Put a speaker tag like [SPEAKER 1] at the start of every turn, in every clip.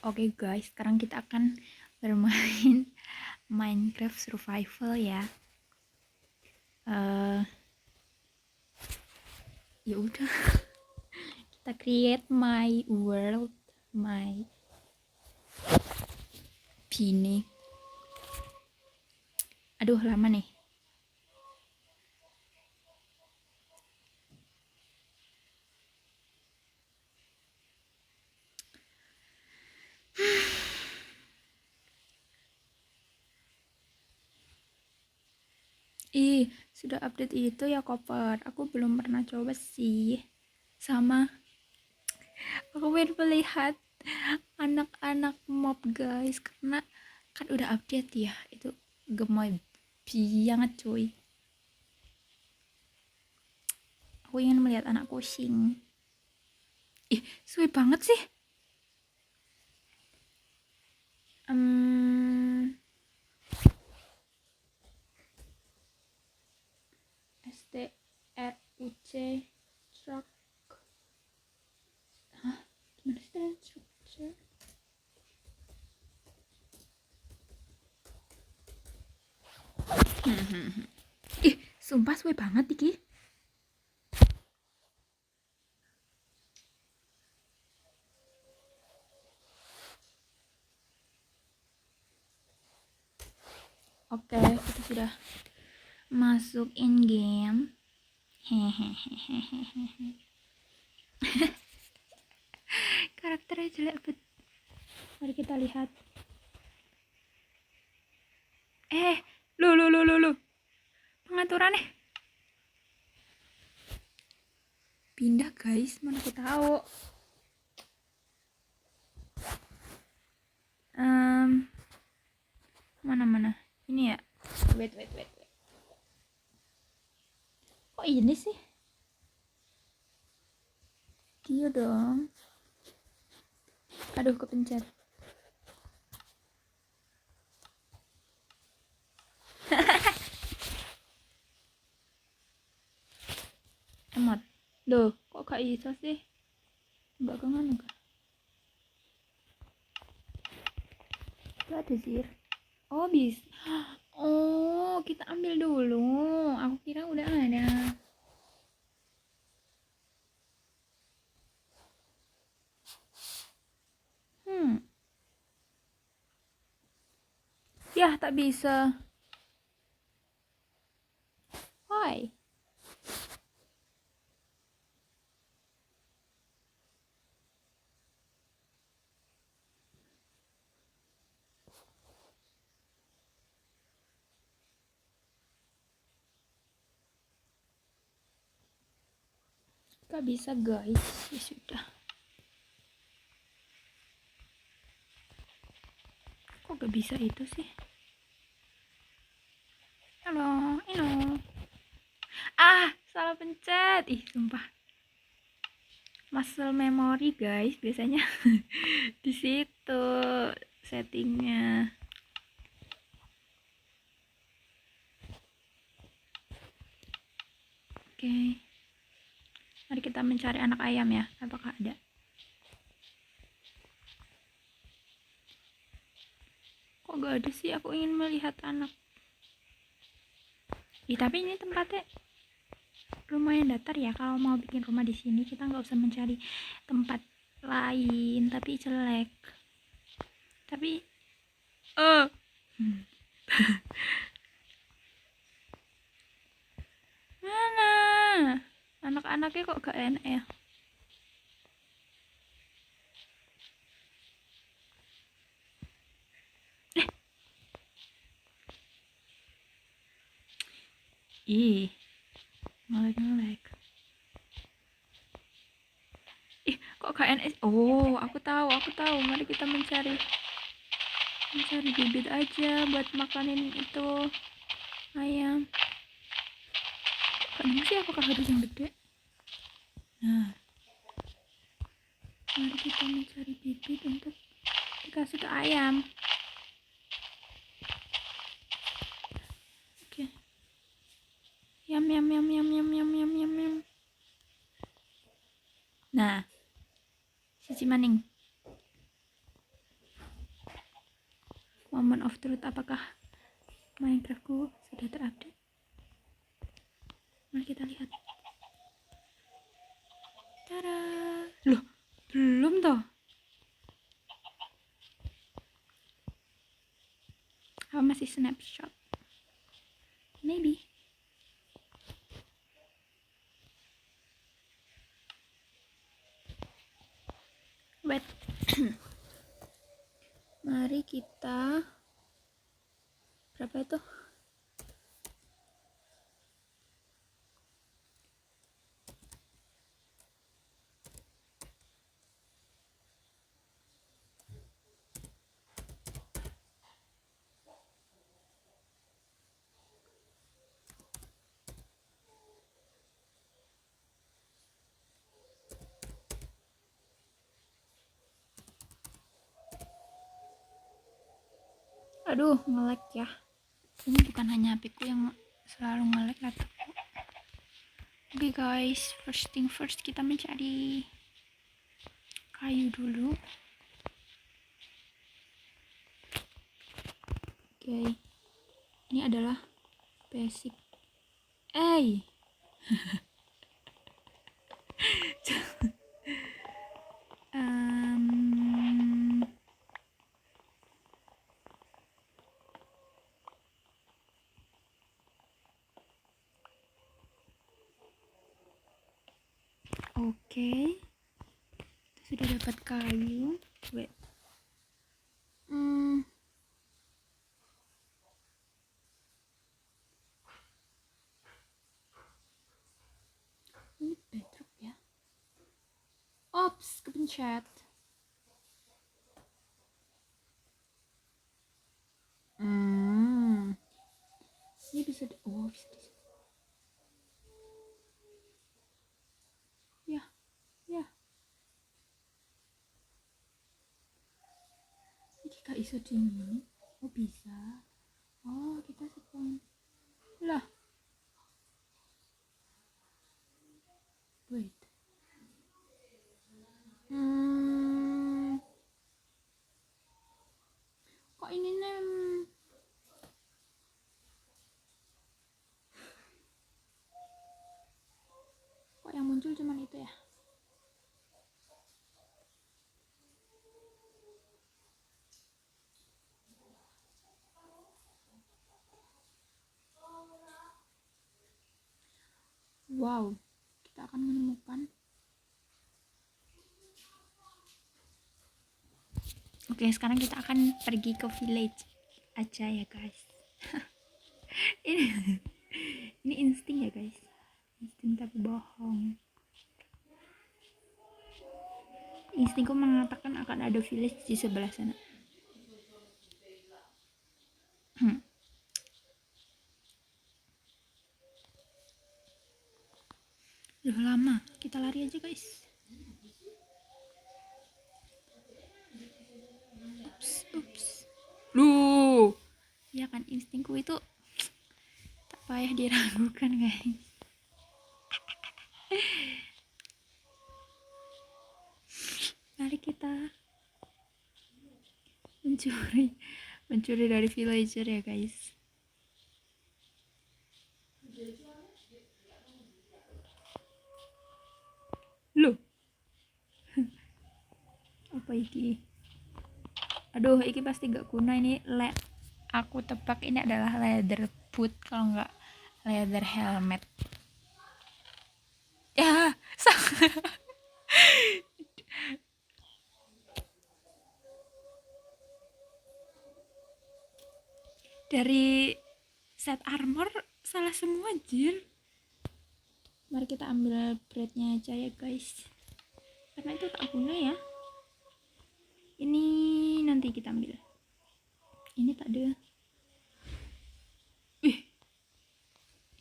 [SPEAKER 1] Oke guys, sekarang kita akan bermain Minecraft Survival ya. Ya udah, kita create my world, my bini. Aduh, lama nih. Sudah update itu ya Koper. Aku belum pernah coba sih. Sama aku pengen melihat anak-anak mob guys, karena kan udah update ya. Itu gemoy banget cuy. Aku ingin melihat anak kucing. Suwe banget sih. STRUC truck. Hah? Gimana sih structure? Sumpah suwe banget iki. Oke, kita sudah masuk in game. Hehehe. Karakternya jelek bet. Mari kita lihat. Lu. Pengaturannya. Pindah guys, mana aku tahu. Mana? Ini ya. Wait. Kok ini sih? Iya dong. Aduh, kepencet. Emot. Loh, kok gak bisa sih? Mbak kemana kah? Gak ada sih. Oh, bisa. Oh, kita ambil dulu. Aku kira udah ada. Ya, tak bisa. Why? Gak bisa guys. Ya sudah. Kok gak bisa itu sih? Halo. Salah pencet. Sumpah. Muscle memory guys, biasanya di situ settingnya. Oke. Mari kita mencari anak ayam ya. Apakah ada? Kok gak ada sih? Aku ingin melihat anak. Tapi ini tempatnya lumayan datar ya. Kalau mau bikin rumah di sini kita nggak usah mencari tempat lain tapi jelek. Tapi mana anak-anaknya kok gak enak ya? Ngelek. Kok KNS? Oh, aku tahu. Mari kita mencari bibit aja buat makanin itu ayam. Kok sih, apakah harus yang gede? Nah, mari kita mencari bibit untuk dikasih ke ayam. Oke. Yam. Nah, sisi maning. moment of truth, apakah Minecraftku sudah terupdate? Mari kita lihat. Tada! Loh, belum toh? Apa masih snapshot? Maybe. Wait. Mari kita, berapa itu? Aduh, nge-lag ya. Ini bukan hanya HP-ku yang selalu nge-lag, laptopku. Oke guys, first thing first, kita mencari kayu dulu. Oke, ini adalah basic. Oke, sudah dapat kayu. Wait. Ini bedrock ya. Ops, kepencet. Ini bisa bisa di ya. Ini gak iso dingin. Oh bisa. Oh, kita spawn. Lah. Wait. Kok ini kok yang muncul cuman itu ya? Wow, kita akan menemukan. Oke, sekarang kita akan pergi ke village aja ya guys. ini insting ya guys, insting tapi bohong. Instingku mengatakan akan ada village di sebelah sana. Udah lama, kita lari aja guys. Ups. Loh, ya kan instingku itu tak payah diragukan guys. Mari kita mencuri dari villager ya guys. Loh, apa iki? Aduh, iki pasti gak guna ini. Aku tebak ini adalah leather boot, kalau nggak leather helmet. Ya, dari set armor salah semua jir. Mari kita ambil breadnya aja ya guys, karena itu tak guna ya. Ini nanti kita ambil. Ini tak ada.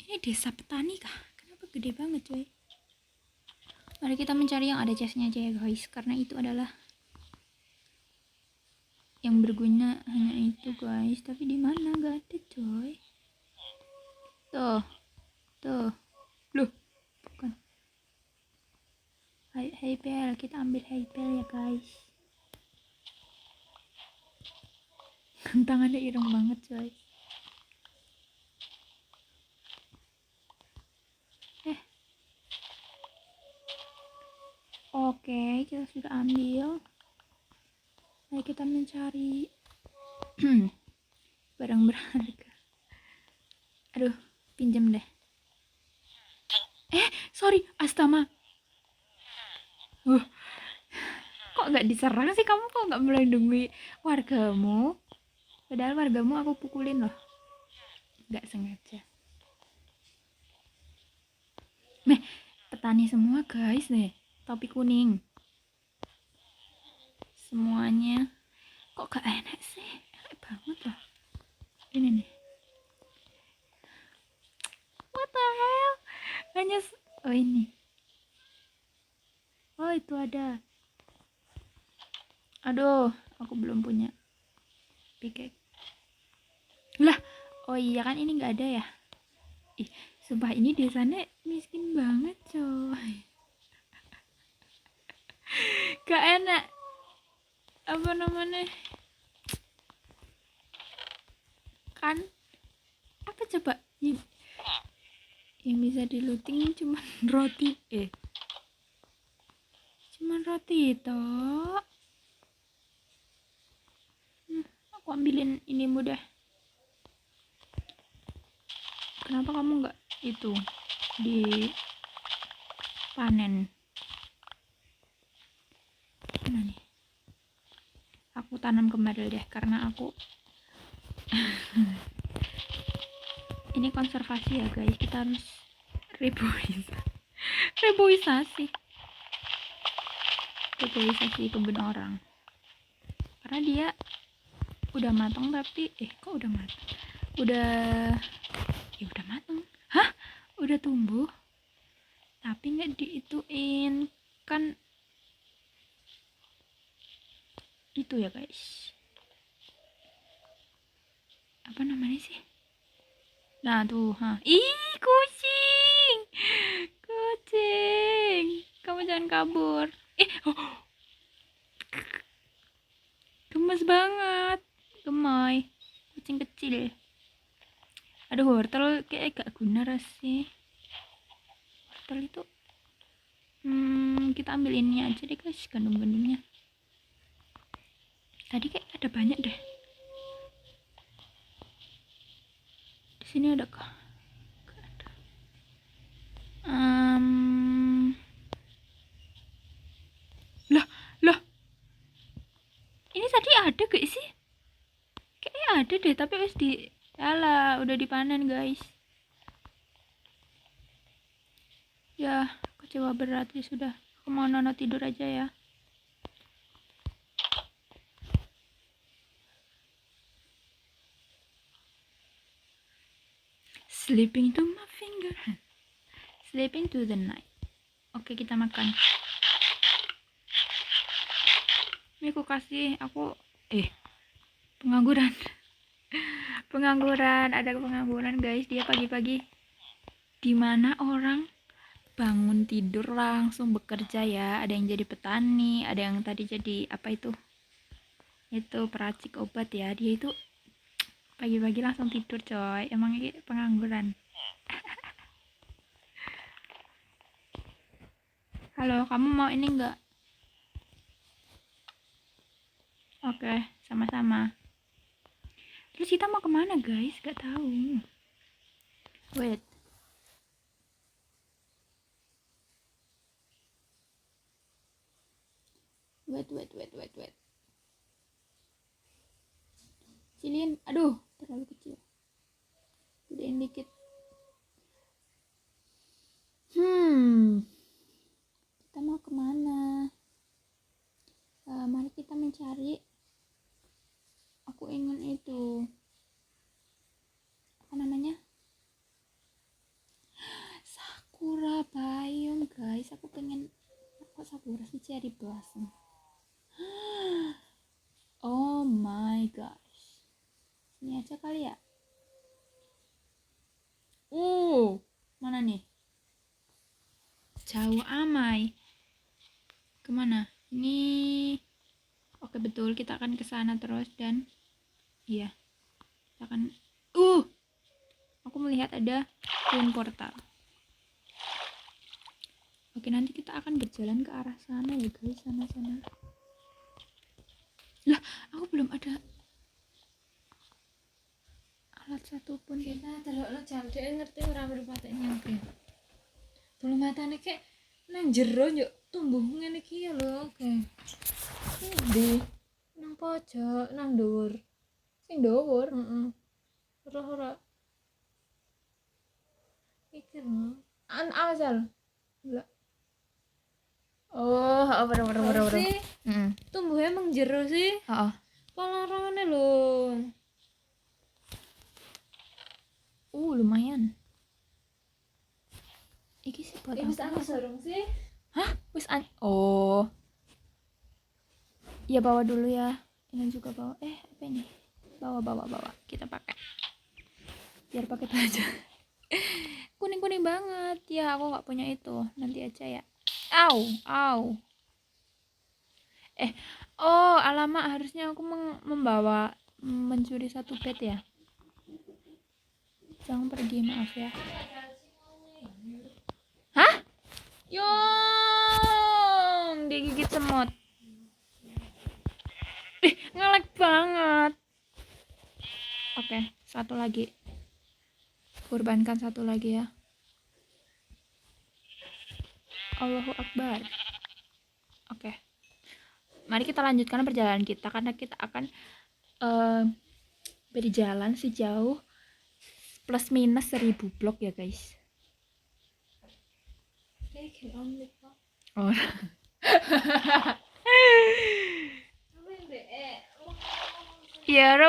[SPEAKER 1] Ini desa petani kah? Kenapa gede banget coy? Mari kita mencari yang ada chestnya aja ya guys, karena itu adalah yang berguna, hanya itu guys. Tapi di mana? Gak ada coy. Tuh. Loh, bukan. Hai pel, kita ambil hai pel ya guys. Tangannya ireng banget coy. Oke, kita sudah ambil. Ayo kita mencari barang berharga. Aduh, pinjam deh. Sorry, Astama. Kok nggak diserang sih kamu? Kok nggak melindungi wargamu? Padahal wargamu aku pukulin loh. Nggak sengaja. Petani semua guys nih. Topi kuning. Semuanya. Kok gak enak sih? Enak banget loh. Ini nih. What the hell? Hanya oh ini. Oh itu ada. Aduh, aku belum punya pickaxe. Lah, oh iya kan ini nggak ada ya? Ih, sumpah ini desanya miskin banget coy. Gak enak. Apa namanya? Kan apa coba yang bisa diluting cuma roti cuman roti itu. Aku ambilin ini mudah. Kenapa kamu nggak itu dipanen? Mana nih? Aku tanam kembali deh karena aku ini konservasi ya guys, kita harus reboisasi kebun orang karena dia udah matang tapi kok udah matang udah matang udah tumbuh tapi nggak diituin kan itu ya guys, apa namanya sih? Nah tuh, kucing, kamu jangan kabur. Gemes banget, gemoy, kucing kecil. Aduh, wortel kayak gak guna sih. Wortel itu, kita ambil ini aja deh guys, gandum-gandumnya. Tadi kayak ada banyak deh. Di sini ada kah? Gak ada. Lah, ini tadi ada gak sih? Kayaknya ada deh, tapi udah dipanen guys. Ya, kecewa berat ya sudah. Aku mau Nono tidur aja ya. Sleeping to my finger, sleeping to the night. Oke, kita makan. Ini aku kasih pengangguran. Ada pengangguran guys. Dia pagi-pagi. Dimana orang bangun tidur langsung bekerja ya. Ada yang jadi petani, ada yang tadi jadi apa itu peracik obat ya. Dia itu pagi-pagi langsung tidur coy. Emang ini pengangguran. Halo, kamu mau ini enggak? Oke, sama-sama. Terus kita mau kemana guys? Gak tahu. Wait. Kecilin, aduh, terlalu kecil. Gedein dikit. Kita mau kemana? Mari kita mencari. Aku ingin itu. Apa namanya? Sakura biome guys. Aku pengen. Kok sakura sih, cherry blossom. Oh my gosh. Ini aja kali ya. Mana nih? Jauh amai. Kemana? Ini. Oke betul, kita akan ke sana terus dan Iya, kita akan aku melihat ada twin portal. Oke, nanti kita akan berjalan ke arah sana ya guys, sana. Lah, aku belum ada alat satupun.
[SPEAKER 2] Kita delokno jam dhek ngerti ora perlu patek nyampe. Bulu matane kek nang jero yo tumbuh ngene iki ya lho, oke. Ndi? Nang pojok, nang dhuwur. Sing dhuwur, heeh. Ora. Iki lho. Asal. Lah.
[SPEAKER 1] Oh, bener.
[SPEAKER 2] Tumbuhnya emang jero sih.
[SPEAKER 1] Heeh.
[SPEAKER 2] Polarangannya lho.
[SPEAKER 1] Lumayan. Iki sih buat
[SPEAKER 2] Wis
[SPEAKER 1] apa?
[SPEAKER 2] aku sorong sih.
[SPEAKER 1] Hah? Oh. Ya bawa dulu ya. Ini juga bawa. Apa ini? Bawa. Kita pakai. Biar pakai aja. Kuning banget. Ya, aku nggak punya itu. Nanti aja ya. Au. Alamak, harusnya aku membawa mencuri satu bed ya. Jangan pergi, maaf ya. Hah? Yong, digigit semut. Ngelag banget. Oke, satu lagi. Kurbankan satu lagi ya. Allahu Akbar. Oke. Mari kita lanjutkan perjalanan kita karena kita akan berjalan sejauh plus minus 1000 blok ya guys. Oh. Ya,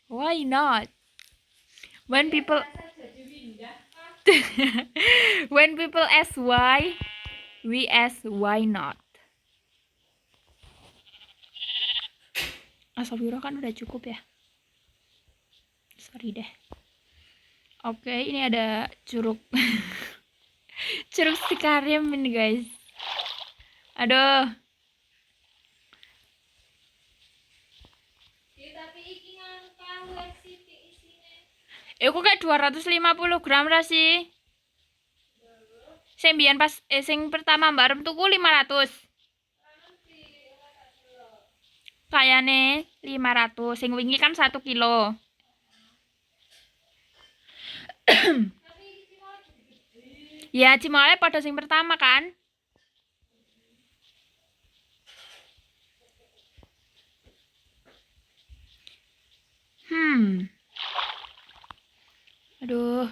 [SPEAKER 1] why not? When people ask why, we ask why not. Astagfirullah, kan udah cukup ya. Sorry deh. Oke, ini ada curug. Curug Cikarim ini guys. Aduh. Aku kayak 250 gram lah sih. Sing biyen pas sing pertama Mbak Rem tuku 500. Kayane 500. Sing wingi kan 1 kilo. Ya, cimole pada sing pertama kan. Aduh.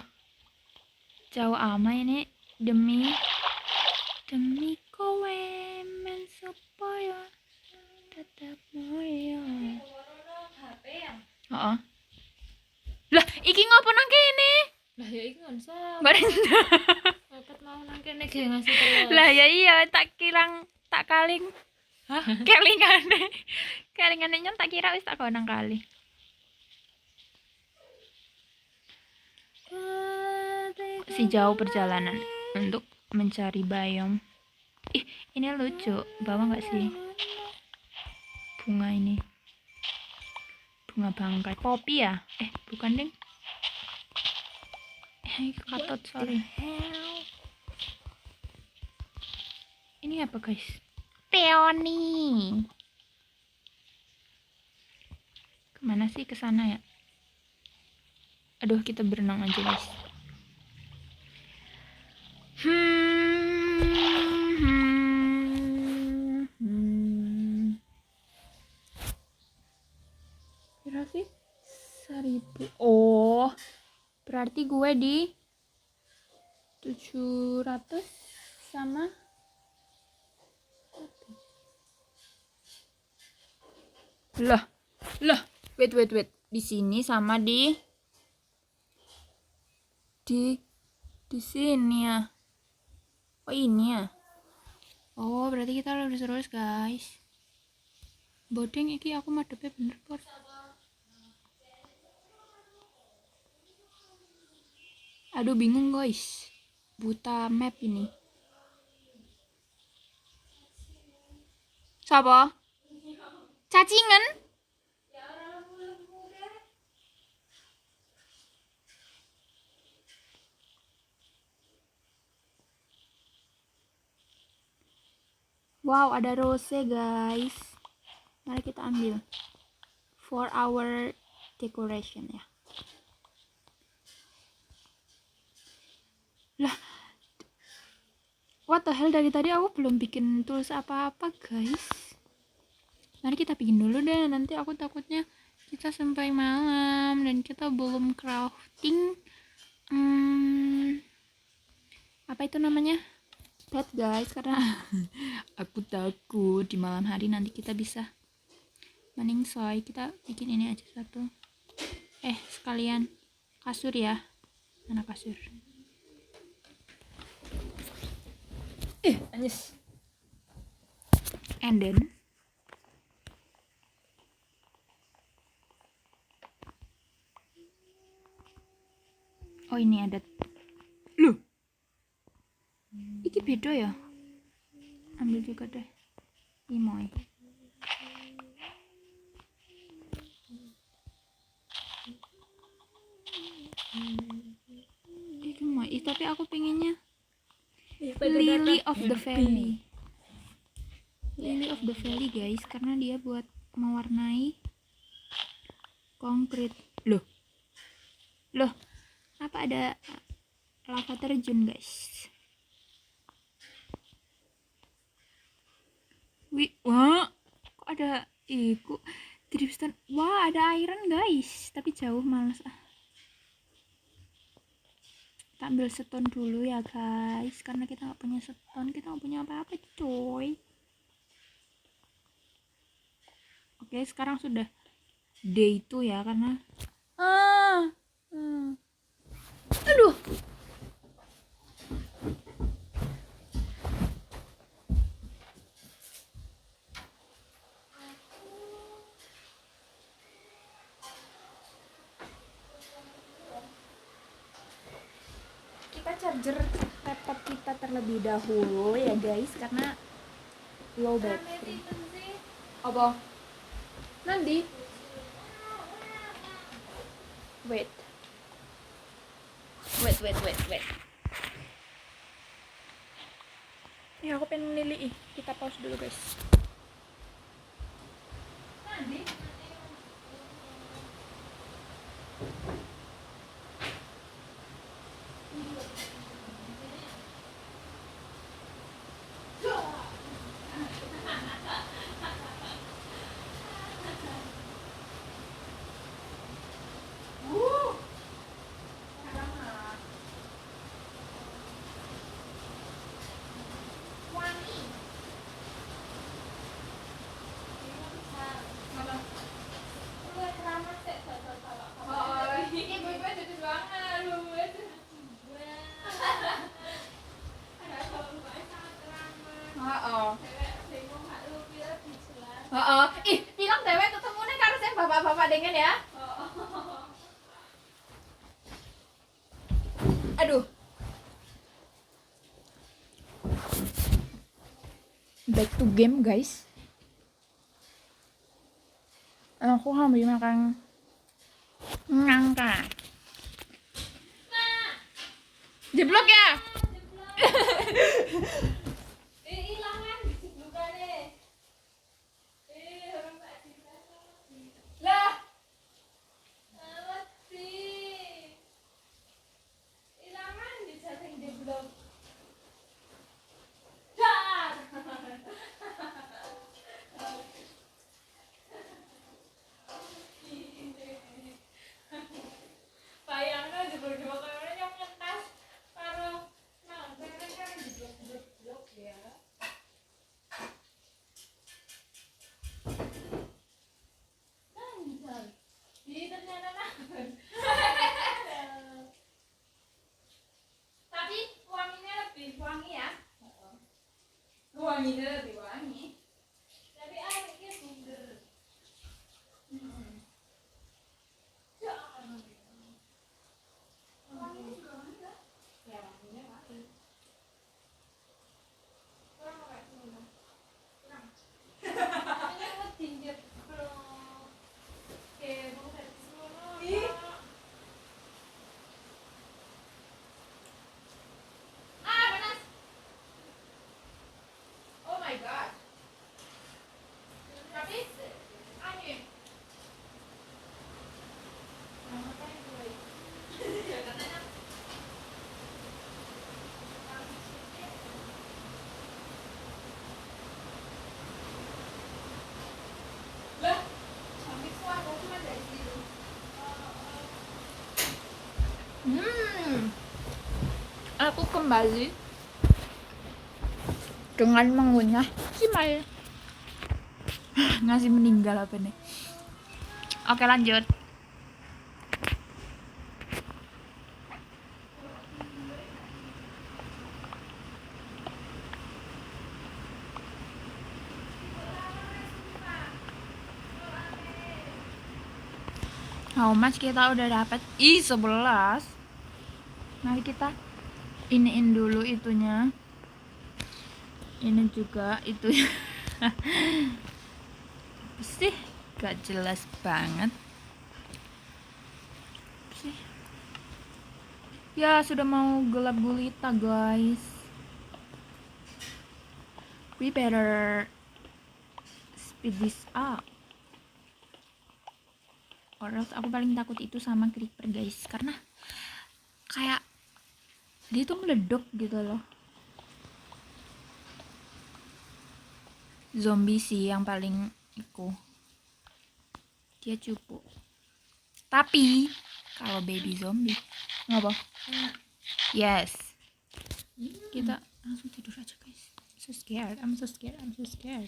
[SPEAKER 1] Jauh amat ini demi kowe men supaya tetap mulia. Heeh. Lah, iki ngopo nang kene?
[SPEAKER 2] Lah ya iki kan sa.
[SPEAKER 1] Bareng.
[SPEAKER 2] Dapat mau nang kene ge ngasih teles.
[SPEAKER 1] Lah ya iya, tak kaling. Hah? Kelingane nyon tak kira wis tak nang kali. Sejauh perjalanan untuk mencari biome. Ini lucu. Bawa nggak sih? Bunga ini. Bunga bangkai. Poppy ya? Bukan ding. Katut, sorry. Ini apa guys? Peony. Kemana sih? Kesana ya? Aduh, kita berenang aja guys. Kira sih 1000. Oh, berarti gue di 700 sama lah wait di sini sama di sini ya. Oh ini ya. Oh berarti kita lurus terus guys. Bodeng iki aku madepnya bener por. Aduh bingung guys. Buta map ini. Siapa? Cacingan? Wow, ada rose guys. Mari kita ambil for our decoration ya. Lah, what the hell, dari tadi aku belum bikin tools apa-apa guys. Mari kita bikin dulu deh, nanti aku takutnya kita sampai malam dan kita belum crafting apa itu namanya, bed guys, karena aku takut di malam hari nanti kita bisa meningsoy. Kita bikin ini aja satu, sekalian kasur ya, mana kasur.
[SPEAKER 2] Anyes.
[SPEAKER 1] And then oh ini ada, loh iki beda ya, ambil juga deh imoy. Iki mau, tapi aku pengennya Lily of the Valley. Lily of the Valley guys, karena dia buat mewarnai konkrit. Loh, apa ada lava terjun guys? Wah, kok ada iku dripstone? Wah, ada iron guys, tapi jauh, males ah. Kita ambil stone dulu ya guys, karena kita nggak punya stone, kita nggak punya apa-apa coy. Oke, sekarang sudah day 2 ya, karena aduh, kita charger laptop kita terlebih dahulu ya guys, karena low battery. Apa? Nanti wait. Ya aku pengen Lily, kita pause dulu guys. Nanti ih, bilang dewe ketemunya karo sing bapak-bapak dengan ya. Aduh. Back to game guys. Aku ambil makan nangka. Jeblok ya. Tapi wanginya lebih wangi ya. Wanginya lebih wangi. Tapi airnya bunder. Wanginya juga wangi kan? Ya wanginya wangi. Kurang apa itu? Kurang. Ini lebih jeblok. Oke, mau dari seluruh. Panas. Oh my god. kembali dengan mengunyah Cimal. Ngasih meninggal apa nih? Oke, lanjut. How much kita udah dapat? 11. Mari kita iniin dulu itunya. Ini juga itunya. Apa sih? Gak jelas banget. Apa sih? Ya, sudah mau gelap gulita, guys. We better speed this up. Or else aku paling takut itu sama creeper, guys, karena kayak dia tuh meleduk gitu loh. Zombie sih yang paling dia cupu. Tapi kalau baby zombie ngapa? Yes, kita langsung tidur aja, guys. I'm so scared.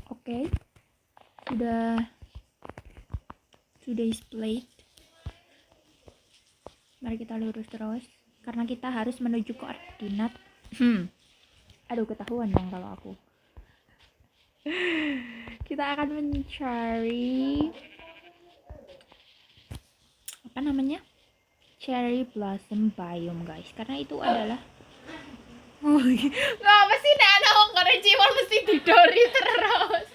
[SPEAKER 1] Oke. Sudah displayed. Mari kita lurus terus karena kita harus menuju koordinat. Aduh, ketahuan dong kalau aku. Kita akan mencari apa namanya? Cherry Blossom Biome, guys. Karena itu adalah ngapa sih nek ana wong karo ciwon mesti didori terus.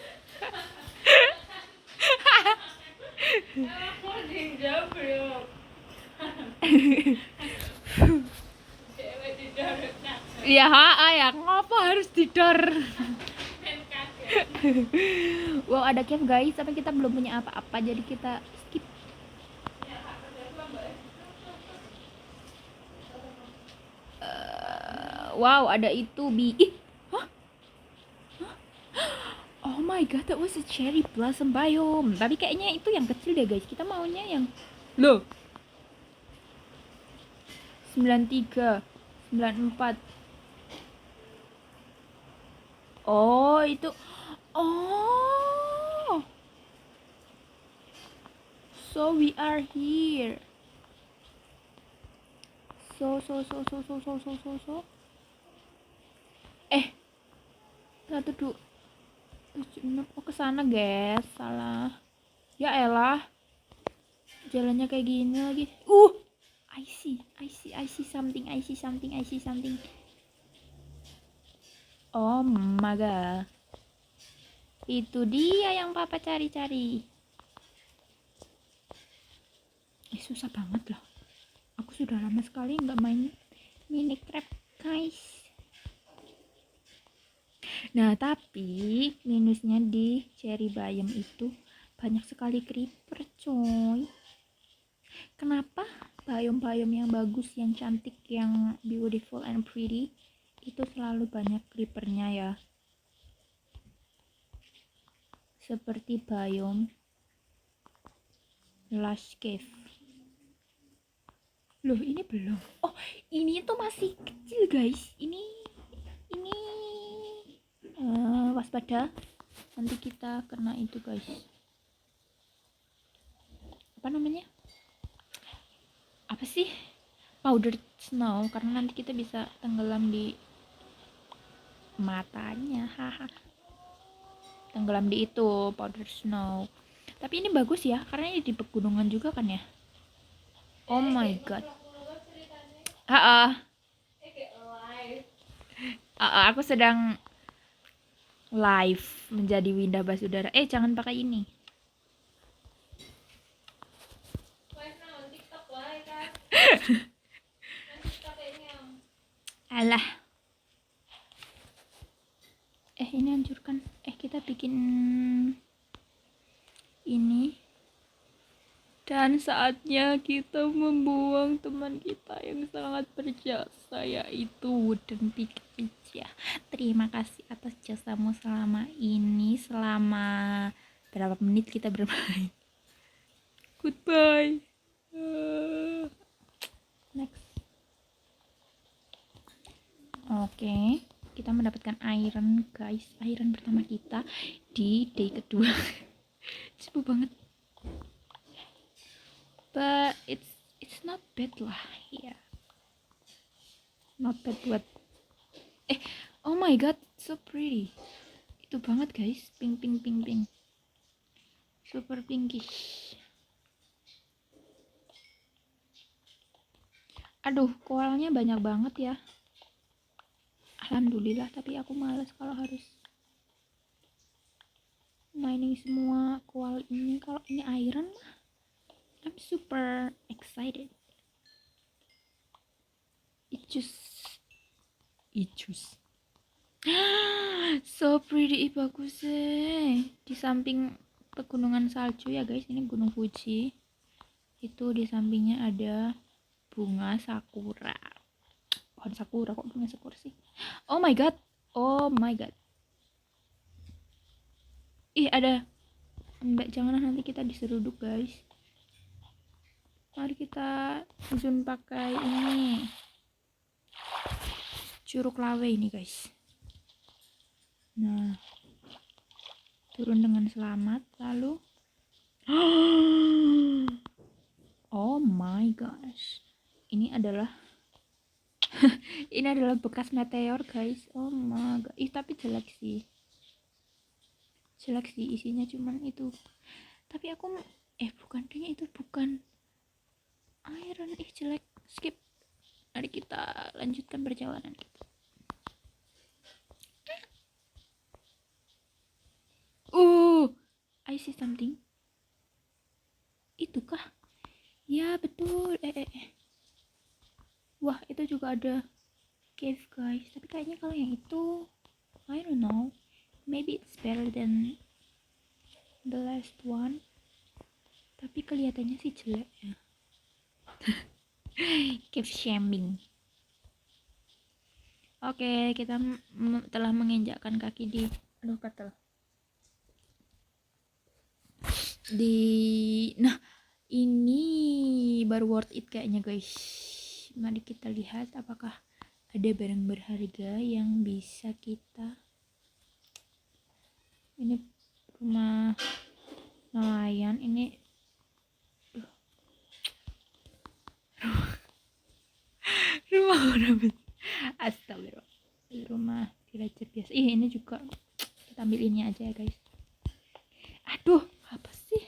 [SPEAKER 1] Iya, ya ngapa harus didor? Wow, ada cave, guys, tapi kita belum punya apa-apa, jadi kita skip. Wow, ada itu Oh my god, that was a cherry blossom biome. Tapi kayaknya itu yang kecil deh, guys. Kita maunya yang loh. 93, 94. Oh, itu. Oh. So we are here. So. Satu dua. Oh, ke sana, guys. Salah. Ya elah. Jalannya kayak gini lagi. I see something. Oh my god. Itu dia yang papa cari-cari. Susah banget loh. Aku sudah lama sekali nggak main Minecraft, guys. Nah, tapi minusnya di cherry biome itu banyak sekali creeper, coy. Kenapa biome-biome yang bagus, yang cantik, yang beautiful and pretty itu selalu banyak creepernya ya? Seperti biome Lush Cave. Loh, ini belum. Oh, ini tuh masih kecil, guys. Ini waspada. Nanti kita kena itu, guys. Apa namanya? Apa sih? Powdered snow, karena nanti kita bisa tenggelam di matanya. Tenggelam di itu powdered snow. Tapi ini bagus ya, karena ini di pegunungan juga kan ya. Oh my god. Aku sedang live menjadi Winda Basudara. Jangan pakai ini. Alah. Ini hancurkan. Kita bikin ini. Dan saatnya kita membuang teman kita yang sangat berjasa, yaitu Wooden Pikachu. Terima kasih atas jasamu selama ini. Selama berapa menit kita bermain. Goodbye. Next. Oke, kita mendapatkan iron guys, iron pertama kita di day kedua. Cepet banget, but it's not bad lah ya, not bad buat oh my god, so pretty. Itu banget guys, pink pink pink pink, super pinkish. Aduh, koalnya banyak banget ya. Alhamdulillah, tapi aku males kalau harus mining semua koal ini. Kalau ini iron mah I'm super excited. Icus so pretty, bagus sih. Di samping pegunungan salju ya guys, ini Gunung Fuji. Itu di sampingnya ada bunga sakura. Pohon sakura, kok bunga sakura sih? Oh my god, oh my god. Ih, ada. Mbak, jangan nanti kita diseruduk guys. Mari kita zoom pakai ini, curug lawe ini guys. Nah, turun dengan selamat. Lalu oh my gosh, ini adalah ini adalah bekas meteor guys. Oh my god, tapi jelek sih isinya cuman itu. Tapi aku bukan, kayaknya itu bukan iron. Jelek, skip. Mari kita lanjutkan perjalanan kita. I see something. Itukah? Ya betul. Wah, itu juga ada cave guys. Tapi kayaknya kalau yang itu, I don't know, maybe it's better than the last one. Tapi kelihatannya sih jelek ya. Cave shaming. Oke, kita telah menginjakkan kaki di, aduh gatel, nah ini baru worth it kayaknya guys. Mari kita lihat apakah ada barang berharga yang bisa kita. Ini rumah nelayan, ini rumah orang, astagfirullah, rumah villager biasa. Ini juga kita ambil ini aja ya guys. Aduh, apa sih?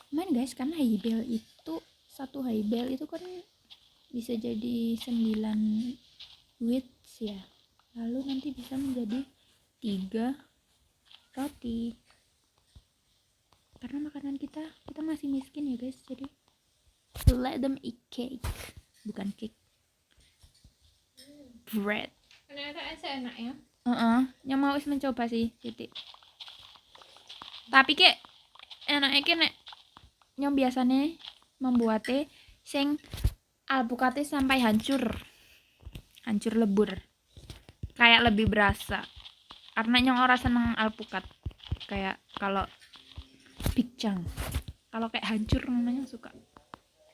[SPEAKER 1] Main guys, karena haybel itu, satu haybel itu kan bisa jadi 9 wheats ya. Lalu nanti bisa menjadi 3 roti. Karena makanan kita masih miskin ya guys, jadi let them eat cake, bukan cake, bread.
[SPEAKER 2] Ternyata enak ya.
[SPEAKER 1] Yang mau mencoba sih titik. Tapi kek enaknya kek nek nyom biasanya membuatnya sing alpukatnya sampai hancur lebur, kayak lebih berasa. Karena nyong ora seneng alpukat kayak kalau Big Chang. Kalau kayak hancur namanya suka.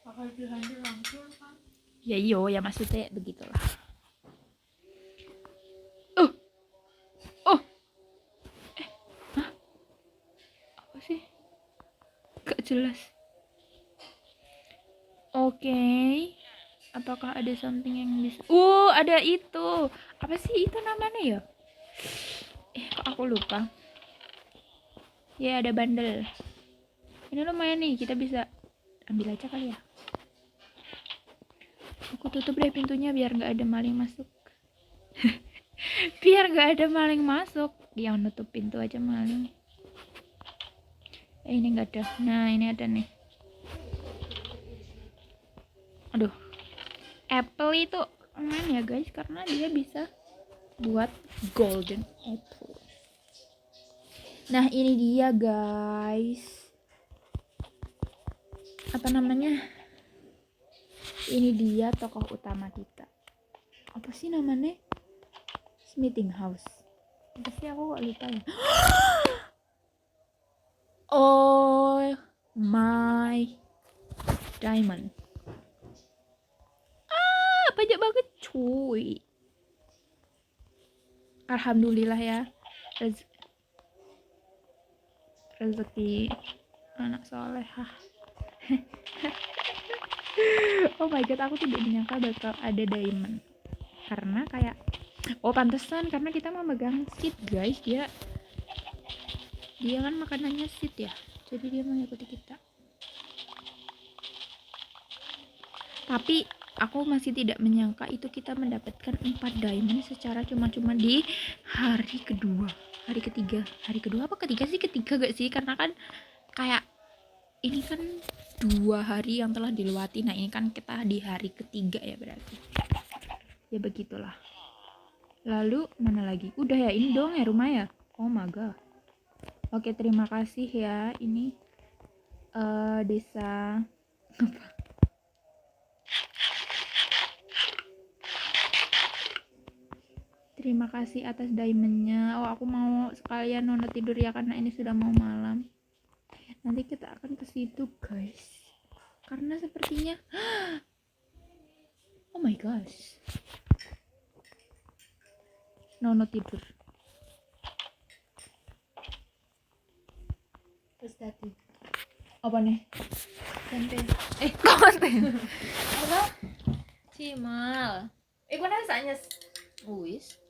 [SPEAKER 2] Bakal dihancur langsung kan.
[SPEAKER 1] Ya ya maksudnya begitulah. Apa sih? Gak jelas. Oke. Apakah ada something yang bisa? Ada itu. Apa sih itu namanya ya? Kok aku lupa. Ya, ada bandel. Ini lumayan nih, kita bisa ambil aja kali ya. Aku tutup deh pintunya biar nggak ada maling masuk. Biar nggak ada maling masuk. Yang nutup pintu aja maling. Ini nggak ada. Nah, ini ada nih. Aduh. Apple itu aman ya guys, karena dia bisa buat golden apple. Nah, ini dia guys. Apa namanya? Ini dia tokoh utama kita. Apa sih namanya? Smithing House. Apa sih aku kok lupa ya? Oh my diamond. Banyak banget cuy. Alhamdulillah ya. Rezeki anak solehah. Oh my god, aku tidak menyangka bakal ada diamond. Karena kayak pantesan karena kita memegang seed guys. Dia kan makanannya seed ya. Jadi dia mengikuti kita. Tapi aku masih tidak menyangka itu kita mendapatkan 4 diamond secara cuma-cuma di hari kedua. Hari kedua apa ketiga sih? Ketiga gak sih? Karena kan kayak ini kan 2 hari yang telah dilewati. Nah ini kan kita di hari ketiga ya berarti. Ya begitulah. Lalu mana lagi? Udah ya, ini doang ya rumah ya? Oh my god. Oke, terima kasih ya. Ini desa apa? Terima kasih atas diamondnya. Oh, aku mau sekalian nonton tidur ya karena ini sudah mau malam. Nanti kita akan ke situ, guys. Karena sepertinya oh my gosh. Nono tidur.
[SPEAKER 2] Terus tadi
[SPEAKER 1] Apa nih?
[SPEAKER 2] tempe
[SPEAKER 1] Konten.
[SPEAKER 2] apa cimal
[SPEAKER 1] Iku rasanya
[SPEAKER 2] wis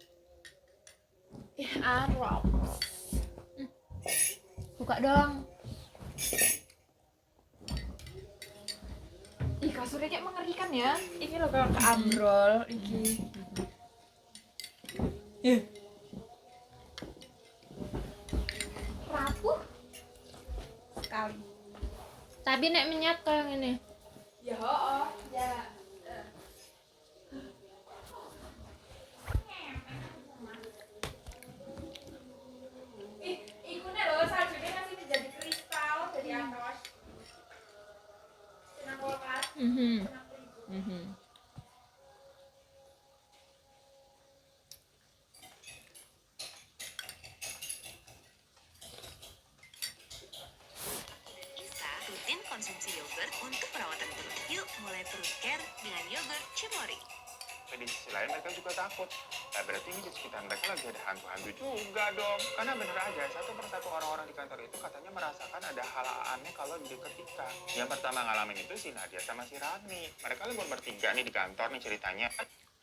[SPEAKER 1] Arab.
[SPEAKER 2] buka dong.
[SPEAKER 1] Ih, kasurnya kayak mengerikan ya. Ini loh kalau keambrol iki. Rapuh sekali.
[SPEAKER 2] Tapi nek menyat kok yang ini.
[SPEAKER 1] Ya, oh, ya. Iku nek lho saljunya masih menjadi kristal, jadi atos. Senang kulkas.
[SPEAKER 3] Bisa rutin konsumsi yogurt untuk perawatan perut. Yuk mulai perut care dengan yogurt Cimori.
[SPEAKER 4] Tapi di sisi lain mereka juga takut. Nah, berarti ini di sekitar mereka lagi ada hantu-hantu juga dong. Karena bener aja, satu persatu orang-orang di kantor itu katanya merasakan ada hal aneh kalau di dekat Tika. Yang pertama ngalamin itu si Nadia sama si Rani. Mereka libur bertiga nih di kantor nih ceritanya.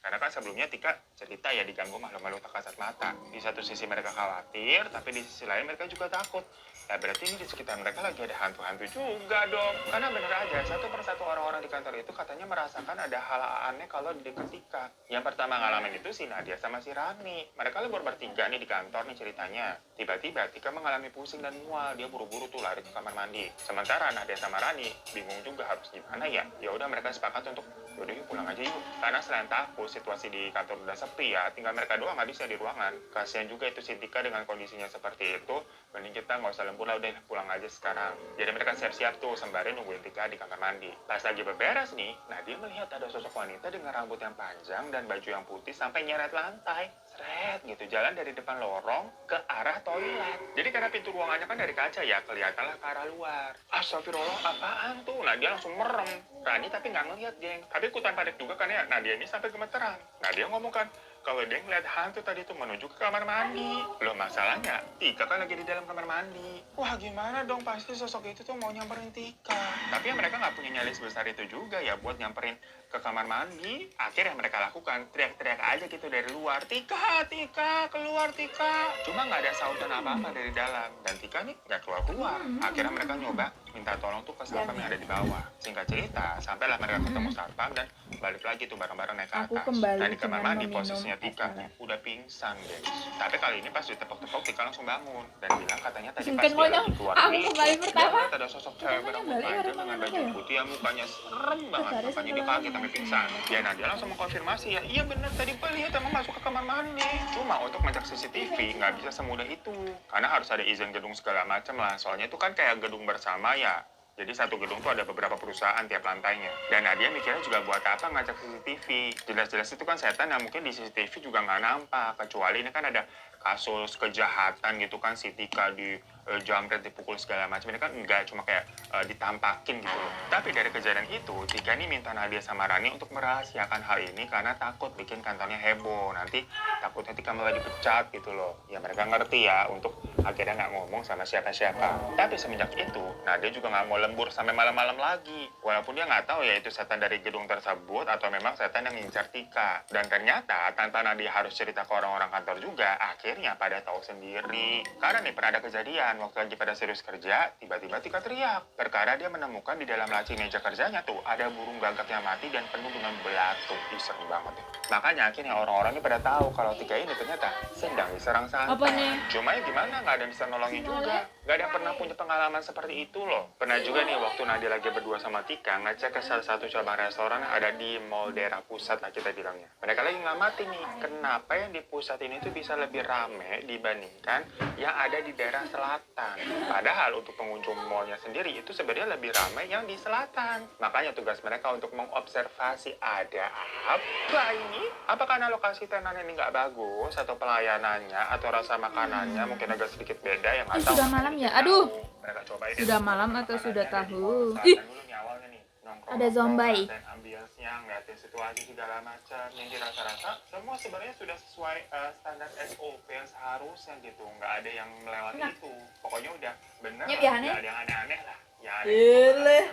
[SPEAKER 4] Karena kan sebelumnya Tika cerita ya diganggu makhluk-makhluk tak kasat mata. Di satu sisi mereka khawatir, tapi di sisi lain mereka juga takut. Ya berarti ini di sekitar mereka lagi ada hantu-hantu juga dong. Karena bener aja, satu persatu orang-orang di kantor itu katanya merasakan ada hal aneh kalau di dekat Tika. Yang pertama ngalamin itu si Nadia sama si Rani. Mereka libur bertiga nih di kantor nih ceritanya. Tiba-tiba Tika mengalami pusing dan mual. Dia buru-buru tuh lari ke kamar mandi. Sementara Nadia sama Rani bingung juga harus gimana ya. Ya udah mereka sepakat untuk yaudah yuk pulang aja yuk. Karena selain takut situasi di kantor udah sepi ya, tinggal mereka doang nggak bisa di ruangan. Kasihan juga itu si Tika dengan kondisinya seperti itu. Mending kita nggak usah lembur lah, udah pulang aja sekarang. Jadi mereka siap-siap tuh sembari nungguin Tika di kamar mandi. Pas lagi beberes nih, nah dia melihat ada sosok wanita dengan rambut yang panjang dan baju yang putih sampai nyeret lantai. Seret gitu, jalan dari depan lorong ke arah toilet. Jadi karena pintu ruangannya kan dari kaca ya, kelihatanlah ke arah luar. Astagfirullah, apaan tuh? Nah dia langsung merem. Rani tapi nggak ngeliat, geng. Tapi ikutan panik juga kan ya. Nah dia ini sampai gemeteran. Nah dia ngomong kan, kalau dia ngeliat hantu tadi tuh menuju ke kamar mandi. Loh masalahnya, Tika kan lagi di dalam kamar mandi. Wah gimana dong, pasti sosok itu tuh mau nyamperin Tika. Tapi ya mereka nggak punya nyali sebesar itu juga ya buat nyamperin ke kamar mandi. Akhirnya mereka lakukan, teriak-teriak aja gitu dari luar. Tika, Tika, keluar Tika. Cuma nggak ada sautan apa-apa dari dalam. Dan Tika nih nggak keluar-keluar. Akhirnya mereka nyoba minta tolong tuh ke satpam yang ada di bawah. Singkat cerita, sampailah mereka ketemu satpam dan balik lagi tuh bareng-bareng naik ke
[SPEAKER 1] Aku
[SPEAKER 4] atas.
[SPEAKER 1] kembali
[SPEAKER 4] Nah di kamar
[SPEAKER 1] dengan
[SPEAKER 4] mandi
[SPEAKER 1] meminum
[SPEAKER 4] posisinya Tika
[SPEAKER 1] es
[SPEAKER 4] udah pingsan guys. Tapi kali ini pas ditepok-tepok Tika langsung bangun dan bilang katanya tadi pas
[SPEAKER 1] Kan
[SPEAKER 4] dia
[SPEAKER 1] maunya
[SPEAKER 4] lagi keluar
[SPEAKER 1] aku
[SPEAKER 4] pintu,
[SPEAKER 1] kembali
[SPEAKER 4] dia
[SPEAKER 1] pertama.
[SPEAKER 4] ngeliat ada sosok cewek berambut panjang dengan baju putih yang mukanya serem banget. Makanya dia kaget sampai pingsan. Ya nah dia langsung mengkonfirmasi ya, iya bener tadi Pak lihat emang masuk ke kamar mandi. Cuma untuk ngecek CCTV nggak bisa semudah itu. Karena harus ada izin gedung segala macam lah. Soalnya itu kan kayak gedung bersama ya. Jadi satu gedung tuh ada beberapa perusahaan tiap lantainya. Dan Nadia mikirnya juga buat apa ngajak CCTV. Jelas-jelas itu kan setan yang mungkin di CCTV juga nggak nampak. Kecuali ini kan ada kasus kejahatan gitu kan, si Tika di jamret, dipukul segala macam. Ini kan enggak cuma kayak ditampakin gitu loh. Tapi dari kejadian itu, Tika ini minta Nadia sama Rani untuk merahasiakan hal ini karena takut bikin kantornya heboh. Nanti takutnya Tika malah dipecat gitu loh. Ya mereka ngerti ya, untuk akhirnya nggak ngomong sama siapa-siapa. Tapi semenjak itu, Nadia juga nggak mau lembur sampai malam-malam lagi. Walaupun dia nggak tahu ya itu setan dari gedung tersebut atau memang setan yang ngincar Tika. Dan ternyata tanpa Nadia harus cerita ke orang-orang kantor juga, akhirnya pada tahu sendiri. Karena nih pernah ada kejadian waktu lagi pada serius kerja, tiba-tiba Tika teriak. Perkara dia menemukan di dalam laci meja kerjanya tuh ada burung gagak yang mati dan penuh dengan belatung. Ih, serem banget ya. Makanya akhirnya orang-orang ini pada tahu kalau Tika ini ternyata sedang diserang santet.
[SPEAKER 2] Apa nih?
[SPEAKER 4] Cuma ya gimana, nggak ada yang bisa nolongin juga. Nggak ada yang pernah punya pengalaman seperti itu loh. Pernah juga nih waktu Nadia lagi berdua sama Tika ngecek ke salah satu cabang restoran yang ada di mall daerah pusat lah kita bilangnya. Mereka lagi ngamati nih, kenapa yang di pusat ini tuh bisa lebih rame dibandingkan yang ada di daerah selatan. Padahal untuk pengunjung mallnya sendiri itu sebenarnya lebih ramai yang di selatan. Makanya tugas mereka untuk mengobservasi ada apa ini? Apa karena lokasi tenan ini nggak bagus atau pelayanannya atau rasa makanannya mungkin agak sedikit beda yang nggak tahu.
[SPEAKER 2] Sudah malam ya? Aduh.
[SPEAKER 4] Mereka cobain
[SPEAKER 2] Sudah
[SPEAKER 4] deh.
[SPEAKER 2] malam atau
[SPEAKER 4] Makanannya
[SPEAKER 2] sudah
[SPEAKER 4] di
[SPEAKER 2] tahu?
[SPEAKER 4] mall
[SPEAKER 2] Ih.
[SPEAKER 4] selatan dulu nih awalnya nih. Nongkrong,
[SPEAKER 2] Ada zombie.
[SPEAKER 4] ngeliatin ambience-nya, ngeliatin situasi segala macam. Yang dirasa-rasa semua sebenarnya sudah sesuai standar SOP yang seharusnya gitu. Nggak ada yang melewati itu. Pokoknya udah bener
[SPEAKER 2] Nyep
[SPEAKER 4] lah.
[SPEAKER 2] ya, aneh.
[SPEAKER 4] Nggak ada yang aneh-aneh lah. Ya aneh.
[SPEAKER 2] Ileh.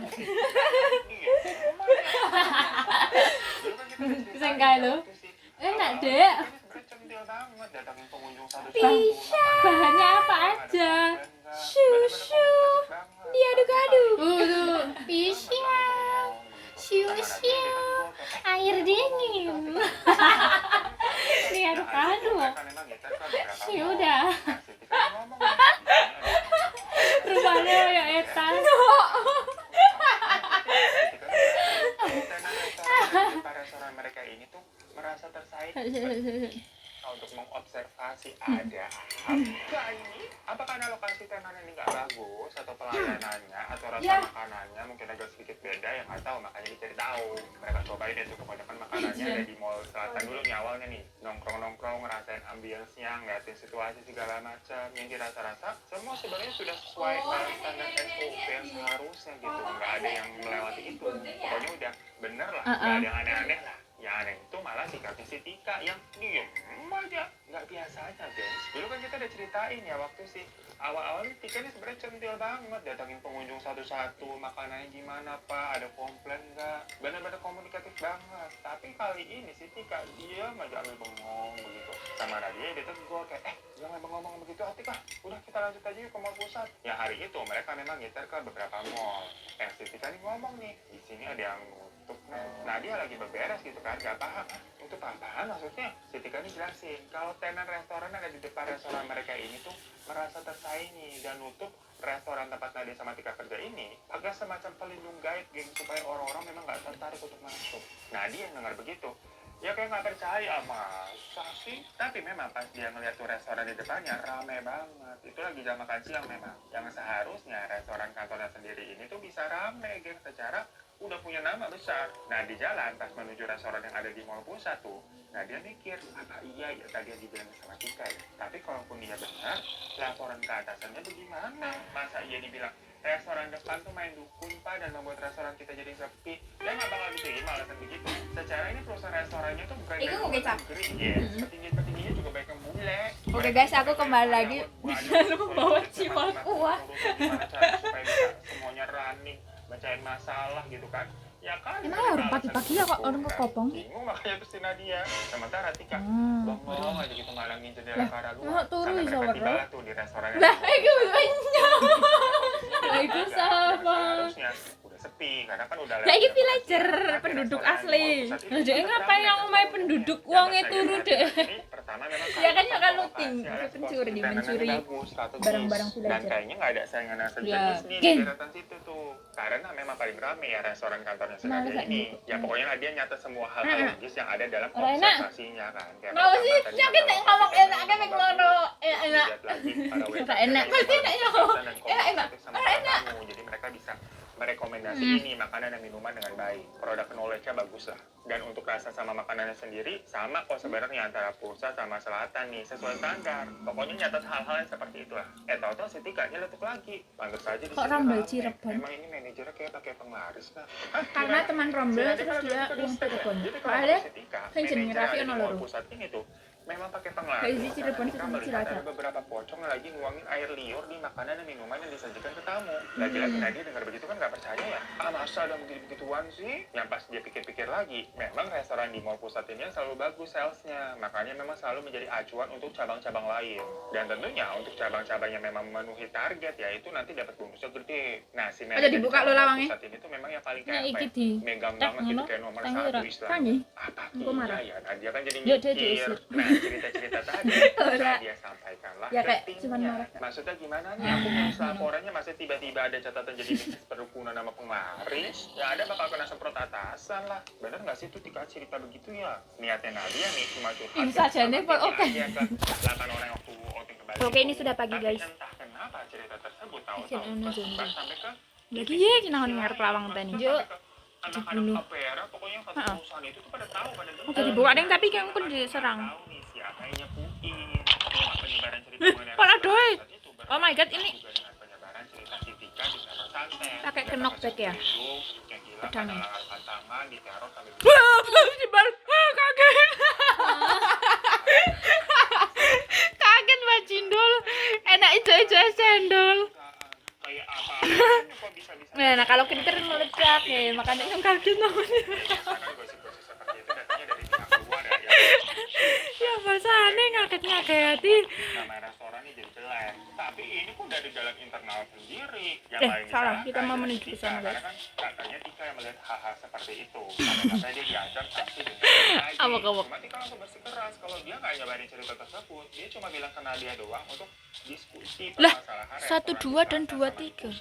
[SPEAKER 4] Sengkai
[SPEAKER 2] lo.
[SPEAKER 4] Enak,
[SPEAKER 2] Dek.
[SPEAKER 4] Sebenarnya centil banget datangin pengunjung satu-satu.
[SPEAKER 2] Bisa. Bahannya apa aja? Shushu. Diaduk-aduk. Tuh, pisya. Shushu. Air dingin. Diaduk-aduk. Sudah. Rupanya ya Eta.
[SPEAKER 4] Restoran mereka ini tuh merasa tersaing untuk mengobservasi ada apa ini? Apa karena lokasi tenan ini nggak bagus atau pelayanannya atau rasa makanannya mungkin agak sedikit beda yang nggak tahu, makanya dicari tahu. Mereka cobain itu kebanyakan makanannya ada di mall selatan dulu nih awalnya nih, nongkrong-nongkrong ngerasain ambience-nya, ngeliatin situasi segala macam. Yang dirasa-rasa semua sebenarnya sudah sesuai standar SOP yang seharusnya gitu, nggak ada yang melewati itu. Pokoknya udah bener lah, nggak ada yang aneh-aneh lah. Yang aneh itu malah sikapnya si Tika yang diem aja, nggak biasanya guys. Dulu kan kita udah ceritain ya waktu si awal-awal Tika ini sebenarnya centil banget, datangin pengunjung satu-satu, makanannya gimana pak, ada komplain nggak, bener-bener komunikatif banget. Tapi kali ini si Tika dia aja ambil bengong begitu sama Nadia, dia tegur kayak jangan ngomong begitu Tika, udah kita lanjut aja yuk ke mall pusat. Ya hari itu mereka memang ngitar ke beberapa mall. Si Tika nih ngomong nih, di sini ada yang nah dia lagi beberes gitu kan, gak paham untuk apaan maksudnya. Si Tika ini jelasin kalau tenan restoran ada di depan restoran mereka ini tuh merasa tersaingi dan nutup restoran tempat Nadia sama Tika kerja ini pakai semacam pelindung gaib geng supaya orang-orang memang gak tertarik untuk masuk. Nadia yang dengar begitu ya kayak nggak percaya, masa sih? Tapi memang pas dia ngeliat tuh restoran di depannya rame banget. Itu lagi jam makan siang memang. Yang seharusnya restoran kantornya sendiri ini tuh bisa rame, geng, secara udah punya nama besar. Nah di jalan pas menuju restoran yang ada di mall pusat tuh, nah dia mikir apa iya ya tadi yang dibilang sama Tika ya. Tapi kalaupun dia benar, laporan ke atasannya bagaimana? Masa iya dibilang restoran depan tuh main dukun pak dan membuat restoran kita jadi sepi? Dia nggak bakal diterima alasan begitu. Secara ini perusahaan restorannya tuh brand
[SPEAKER 2] Iku mau kecap.
[SPEAKER 4] Petinggi-petingginya juga baik yang bule.
[SPEAKER 2] Oke guys, aku kembali lagi. Jangan membawa cimaku.
[SPEAKER 4] Gimana cara supaya bisa semuanya running, bacain masalah gitu kan? Ya kan.
[SPEAKER 2] Emang ya orang pagi-pagi ya kok orang kekopong?
[SPEAKER 4] Bingung makanya terus si Nadia. Sementara Tika bengong aja gitu malangin jendela
[SPEAKER 2] Lah,
[SPEAKER 4] ke arah luar.
[SPEAKER 2] nggak turu
[SPEAKER 4] Sampai
[SPEAKER 2] iso
[SPEAKER 4] mereka
[SPEAKER 2] weruh.
[SPEAKER 4] tiba tuh di restoran.
[SPEAKER 2] Lah, itu banyak. Lah, itu siapa?
[SPEAKER 4] Harusnya udah sepi karena kan udah
[SPEAKER 2] Lah, ini villager, penduduk asli. Lah, dia ngapain yang omai penduduk wonge turu deh. Ya kan, ya kan looting, pencuri, mencuri barang-barang
[SPEAKER 4] Dan
[SPEAKER 2] villager.
[SPEAKER 4] kayaknya nggak ada saingan yang sejenis
[SPEAKER 2] Ya,
[SPEAKER 4] nih di
[SPEAKER 2] Gen.
[SPEAKER 4] deretan situ tuh. Karena memang paling rame ya restoran kantornya
[SPEAKER 2] Males
[SPEAKER 4] Nadia
[SPEAKER 2] gak
[SPEAKER 4] ini.
[SPEAKER 2] nih?
[SPEAKER 4] Ya pokoknya Nadia nyata semua hal-hal logis yang ada dalam
[SPEAKER 2] Orang enak.
[SPEAKER 4] observasinya kan. Kayak
[SPEAKER 2] Mau sih,
[SPEAKER 4] pertama tadi
[SPEAKER 2] yakin nek ngomong enak kan nek ngono. Enak.
[SPEAKER 4] Lihat lagi para waiter
[SPEAKER 2] Enak, pasti enak ya.
[SPEAKER 4] dan
[SPEAKER 2] Enak, enak.
[SPEAKER 4] komunikatif sama
[SPEAKER 2] Enak.
[SPEAKER 4] tamu. Jadi mereka bisa merekomendasi ini makanan dan minuman dengan baik. Produk knowledge-nya bagus lah. Dan untuk rasa sama makanannya sendiri sama kok sebenarnya antara pusat sama selatan nih, sesuai standar. Pokoknya nyatat hal-hal yang seperti itulah. Tahu-tahu si Tika letuk lagi. Pantes aja di
[SPEAKER 2] Kok
[SPEAKER 4] sini
[SPEAKER 2] Rombel
[SPEAKER 4] rame.
[SPEAKER 2] Cirebon?
[SPEAKER 4] Emang ini manajernya kayak pakai penglaris kah?
[SPEAKER 2] Karena teman Rombel terus dia yang Cirebon. Soalnya kan jenenge Raffi ono loro.
[SPEAKER 4] Pusat ini tuh memang pakai penglaris.
[SPEAKER 2] Kayak di Cirebon
[SPEAKER 4] Karena
[SPEAKER 2] itu
[SPEAKER 4] Tika
[SPEAKER 2] sama
[SPEAKER 4] melihat
[SPEAKER 2] Cilacap.
[SPEAKER 4] ada beberapa pocong yang lagi nuangin air liur di makanan dan minuman yang disajikan ke tamu. Lagi-lagi Nadia dengar begitu kan nggak percaya ya. Masa ada begitu-begituan sih? Yang pas dia pikir-pikir lagi, memang restoran di mall pusat ini yang selalu bagus salesnya. Makanya memang selalu menjadi acuan untuk cabang-cabang lain. Dan tentunya untuk cabang-cabang yang memang memenuhi target ya itu nanti dapat bonusnya gede. Nah si
[SPEAKER 2] Ada dibuka lo lawangnya?
[SPEAKER 4] pusat ini tuh memang yang paling
[SPEAKER 2] Nah,
[SPEAKER 4] kayak
[SPEAKER 2] iki
[SPEAKER 4] apa
[SPEAKER 2] di
[SPEAKER 4] ya? Megang
[SPEAKER 2] tek
[SPEAKER 4] banget gitu
[SPEAKER 2] ngono,
[SPEAKER 4] kayak nomor
[SPEAKER 2] tangi
[SPEAKER 4] 1
[SPEAKER 2] ora.
[SPEAKER 4] istilahnya.
[SPEAKER 2] Tangi.
[SPEAKER 4] Apa
[SPEAKER 2] Engko marah.
[SPEAKER 4] ya? Nah dia kan jadi
[SPEAKER 2] Yuk, dia
[SPEAKER 4] mikir.
[SPEAKER 2] diusir.
[SPEAKER 4] Nah cerita-cerita tadi
[SPEAKER 2] Ora.
[SPEAKER 4] dia sampaikanlah
[SPEAKER 2] Ya, kayak
[SPEAKER 4] ke timnya.
[SPEAKER 2] cuman marah.
[SPEAKER 4] Maksudnya gimana nih? Aku nulis laporannya masih tiba-tiba ada catatan jadi bisnis perdukunan nama penglaris. Ya ada bakal kena semprot atasan lah. Bener nggak sih tuh Tika cerita begitu ya? Niatnya Nadia nih cuma curhat.
[SPEAKER 2] Ini sajane, Pol, oke.
[SPEAKER 4] Aja ke 8 orang waktu outing ke Bali.
[SPEAKER 1] Oke, ini sudah pagi,
[SPEAKER 4] Tapi
[SPEAKER 1] guys.
[SPEAKER 4] entah kenapa cerita tersebut tahu-tahu
[SPEAKER 2] Bikin ono zombie.
[SPEAKER 4] sampai ke
[SPEAKER 1] Lagi ya kinahon ngarep lawang tadi.
[SPEAKER 2] Yuk.
[SPEAKER 4] anak-anak Kapera, pokoknya yang satu perusahaan itu tuh pada tahu pada dengar.
[SPEAKER 1] Oke, dibuka deh tapi kan aku diserang.
[SPEAKER 4] Tahu nih siapa yang nyepuin. Penyebaran cerita mengenai
[SPEAKER 1] Pola
[SPEAKER 4] rasa
[SPEAKER 1] doi.
[SPEAKER 4] saat itu
[SPEAKER 1] Oh my god, ini
[SPEAKER 4] juga dengan penyebaran cerita si Tika di Sarah Santet.
[SPEAKER 1] pakai
[SPEAKER 4] Dia
[SPEAKER 1] knockback ya?
[SPEAKER 4] tersinggung, yang gila
[SPEAKER 1] Pedangnya.
[SPEAKER 4] karena alasan tangan diteror sampai
[SPEAKER 1] Wah, jebal. Kaget. Kaget Mbak Cindol. Enak ijo-ijo cendol.
[SPEAKER 4] kayak apa kok bisa-bisa.
[SPEAKER 1] Nah, kalau kinter meledak ya, makanya yang kaget namanya.
[SPEAKER 4] Karena gosip-gosip seperti itu datangnya dari pihak luar ya.
[SPEAKER 1] Ya, bahasanya ngaget-ngageti.
[SPEAKER 4] Nama restoran ini jadi jelek. Tapi ini pun dari jalan internal sendiri. Yang paling
[SPEAKER 1] salah.
[SPEAKER 4] disayangkan
[SPEAKER 1] Kita mau
[SPEAKER 4] adalah
[SPEAKER 1] menuju ke
[SPEAKER 4] Tika,
[SPEAKER 1] sana, guys.
[SPEAKER 4] Karena kan katanya Tika yang melihat hal-hal seperti itu. Makanya dia diajar pasti dengan
[SPEAKER 1] Awak-awak.
[SPEAKER 4] Cuma Tika langsung bersikeras kalau dia nggak nyebarin cerita tersebut. Dia cuma bilang ke Nadia doang untuk diskusi
[SPEAKER 1] Lah,
[SPEAKER 4] permasalahan
[SPEAKER 1] 1, 2, dan 2, 3.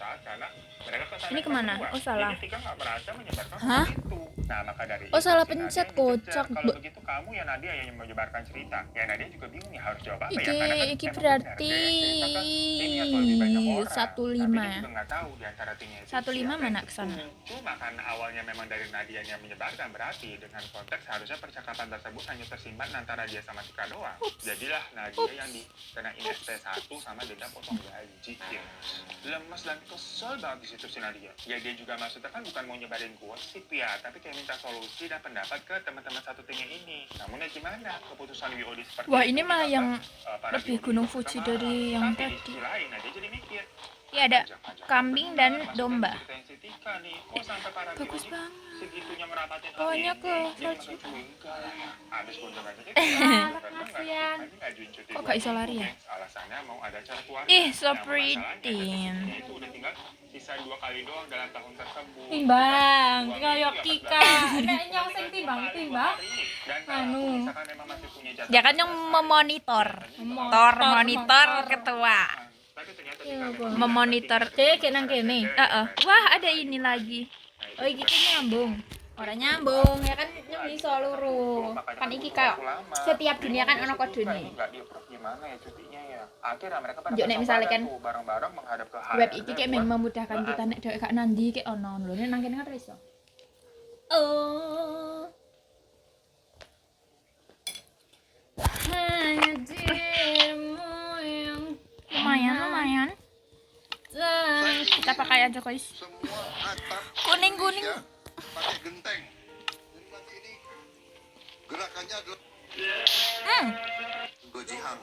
[SPEAKER 1] Ini kemana? Oh, salah.
[SPEAKER 4] Jadi Tika nggak merasa menyebarkan
[SPEAKER 1] Hah?
[SPEAKER 4] itu. Nah, maka dari
[SPEAKER 1] Oh,
[SPEAKER 4] itu
[SPEAKER 1] salah
[SPEAKER 4] si Nadia
[SPEAKER 1] pencet,
[SPEAKER 4] yang dikejar.
[SPEAKER 1] kocak.
[SPEAKER 4] Kalau begitu kamu ya Nadia yang menyebarkan cerita. Ya Nadia juga bingung ya harus jawab apa ya.
[SPEAKER 1] Iki
[SPEAKER 4] Karena kan
[SPEAKER 1] iki
[SPEAKER 4] emang
[SPEAKER 1] berarti
[SPEAKER 4] benar, dia cerita ke timnya tuh lebih banyak orang.
[SPEAKER 1] 15.
[SPEAKER 4] Tapi dia juga nggak tahu di antara timnya itu
[SPEAKER 1] 15
[SPEAKER 4] siapa
[SPEAKER 1] mana
[SPEAKER 4] yang
[SPEAKER 1] kesana?
[SPEAKER 4] betul. Cuma karena awalnya memang dari Nadia yang menyebarkan, berarti dengan konteks harusnya percakapan tersebut hanya tersimpan antara dia sama Tika doang. Jadilah Nadia yang dikenain SP1 sama denda potong gaji. Lemes dan kesel banget di situ si Nadia. Ya dia juga maksudnya kan bukan mau nyebarin gosip ya, tapi kayak minta solusi dan pendapat ke teman-teman satu timnya ini. Namun ya gimana? Keputusan WOD seperti
[SPEAKER 1] Wah,
[SPEAKER 4] itu
[SPEAKER 1] ini malah
[SPEAKER 4] dianggap,
[SPEAKER 1] yang
[SPEAKER 4] para
[SPEAKER 1] lebih
[SPEAKER 4] WOD
[SPEAKER 1] Gunung
[SPEAKER 4] itu
[SPEAKER 1] Fuji
[SPEAKER 4] sama.
[SPEAKER 1] dari yang
[SPEAKER 4] Tapi di
[SPEAKER 1] tadi.
[SPEAKER 4] sisi lain, Nadia jadi mikir.
[SPEAKER 1] Ya ada
[SPEAKER 4] Jangan-jangan
[SPEAKER 1] kambing
[SPEAKER 4] benar,
[SPEAKER 1] dan
[SPEAKER 4] maksudnya
[SPEAKER 1] domba.
[SPEAKER 4] ceritain si Tika nih. Kok sampai para
[SPEAKER 1] Bagus
[SPEAKER 4] WOD
[SPEAKER 1] banget.
[SPEAKER 4] segitunya merapatin hal
[SPEAKER 1] Pokoknya
[SPEAKER 4] ini?
[SPEAKER 1] ke
[SPEAKER 4] Dia
[SPEAKER 1] salju.
[SPEAKER 4] makin curiga lah ya. Habis gonjang-ganjing
[SPEAKER 2] kasihan.
[SPEAKER 1] Kok gak iso lari ya?
[SPEAKER 4] Alasannya mau ada acara keluarga.
[SPEAKER 1] Ih, so
[SPEAKER 4] Nah,
[SPEAKER 1] pretty.
[SPEAKER 4] masalahnya itu udah tinggal sisa 2 kali doang dalam tahun tersebut.
[SPEAKER 2] Timbang,
[SPEAKER 4] Uang
[SPEAKER 2] kayak
[SPEAKER 4] itu ya
[SPEAKER 2] Tika.
[SPEAKER 4] 14
[SPEAKER 2] Nek nyong sing timbang-timbang.
[SPEAKER 4] Dan
[SPEAKER 2] Anu.
[SPEAKER 4] kalau misalkan memang masih punya jatah
[SPEAKER 1] Dia kan yang memonitor. Monitor ketua.
[SPEAKER 4] tapi ternyata
[SPEAKER 2] Iya,
[SPEAKER 4] Tika
[SPEAKER 2] Bang.
[SPEAKER 4] memang
[SPEAKER 1] Memonitor.
[SPEAKER 2] Dek, nang kene.
[SPEAKER 1] Wah, ada ini lagi.
[SPEAKER 2] Oh, iki ki nyambung. Ora nyambung, ya kan nyong iso loro. Kan iki kayak setiap dunia kan ono kodene.
[SPEAKER 4] Enggak di-approve gimana ya cutinya ya. Akhirnya mereka pada
[SPEAKER 2] Juk, nek misalnya kan
[SPEAKER 4] bareng-bareng menghadap ke
[SPEAKER 2] Web iki kayak memang memudahkan kita nek dhek gak nandi kayak ono lho. Nek nang kene kan iso. Oh. Hanya dirimu yang
[SPEAKER 1] Lumayan. Kita pakai aja, guys.
[SPEAKER 5] Semua atap
[SPEAKER 1] Kuning-kuning.
[SPEAKER 5] ya, pakai genteng. Jadi nanti ini gerakannya adalah Gojihang.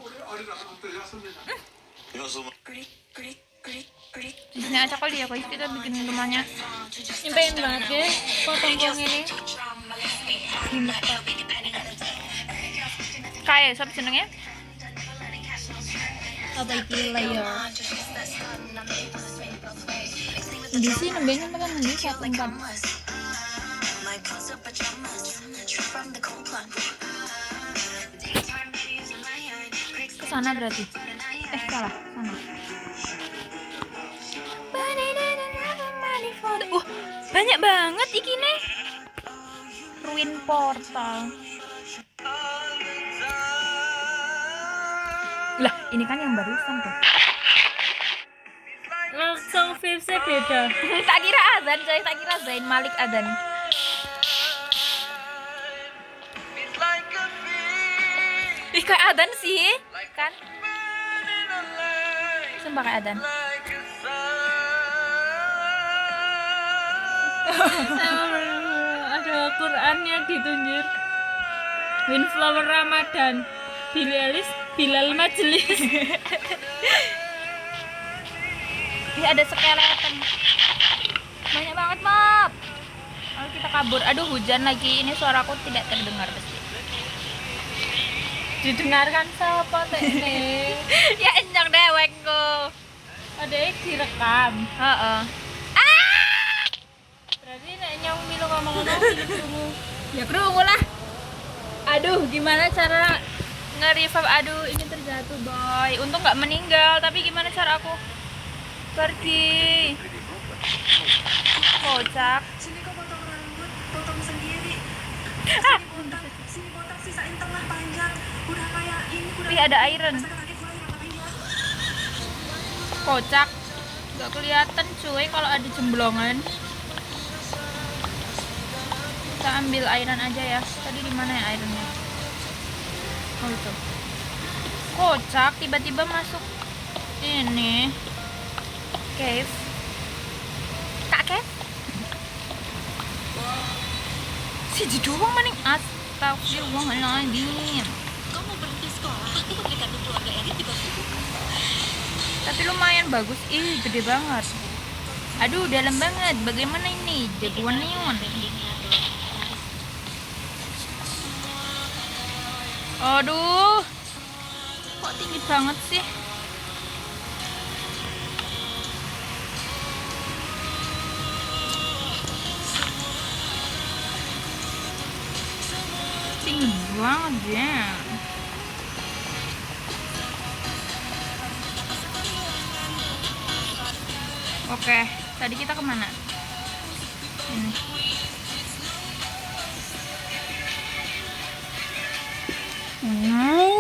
[SPEAKER 1] Di sini aja kali ya, guys. Kita bikin rumahnya.
[SPEAKER 2] nyampein banget ya potong-potong ini.
[SPEAKER 1] Kayak siapa jenengnya?
[SPEAKER 2] Apa iki layer? Di sini nembenya makan di satu tempat.
[SPEAKER 1] Ke sana berarti. Salah. Sana. Banyak banget iki nih. Ruin portal. Lah, ini kan yang barusan tuh.
[SPEAKER 2] Langsung vibes-nya beda.
[SPEAKER 1] Tak kira azan, saya tak kira Zain Malik azan. Ih, kayak azan sih, kan? Sumpah kayak azan.
[SPEAKER 2] Ada Qurannya gitu anjir. Windflower Ramadan, Billie Eilish, Bilal Majelis.
[SPEAKER 1] Ih, ada skeleton. Banyak banget, Map. Ayo kita kabur. Aduh, hujan lagi. Ini suaraku tidak terdengar pasti.
[SPEAKER 2] Didengarkan siapa teh?
[SPEAKER 1] Ya enyang dewekku.
[SPEAKER 2] Ada yang direkam.
[SPEAKER 1] Heeh.
[SPEAKER 2] Berarti nek nyong milu ngomong-ngomong milu.
[SPEAKER 1] Ya kerungu lah. Aduh, gimana cara nge-revive? Aduh, ini terjatuh, boy. Untung nggak meninggal, tapi gimana cara aku pergi? Kocak.
[SPEAKER 3] Sini kau potong rambut, potong sendiri. Sini botak, sisain tengah panjang. Udah kayak ini, udah.
[SPEAKER 1] Wih, ada iron.
[SPEAKER 3] Kaki gua yang ngapain ya?
[SPEAKER 1] Kocak. Nggak kelihatan, cuy, kalau ada jemblongan. Kita ambil iron aja ya. Tadi di mana ya ironnya? Oh, itu. Kocak, tiba-tiba masuk ini cave. Kak cave? Si doang maning. Astagfirullahaladzim.
[SPEAKER 3] Kau mau berhenti sekolah? Aku berikan keluarga elit juga.
[SPEAKER 1] Tapi lumayan bagus. Ih, gede banget. Aduh, dalam banget. Bagaimana ini? Jagoan neon. Aduh, kok tinggi banget sih? Tinggi banget ya. Oke, tadi kita kemana? Ini.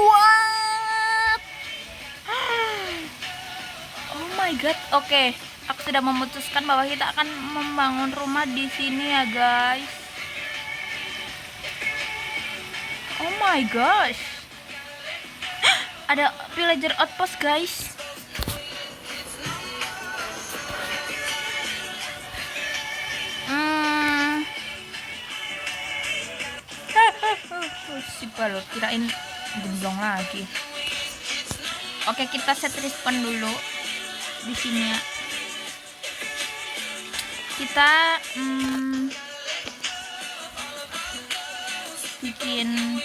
[SPEAKER 1] What? Oh my god. Oke, aku sudah memutuskan bahwa kita akan membangun rumah di sini ya, guys. Oh my gosh. Ada villager outpost, guys. Si balot, kirain gemblong lagi. Oke, kita set respawn dulu di sini ya. Kita bikin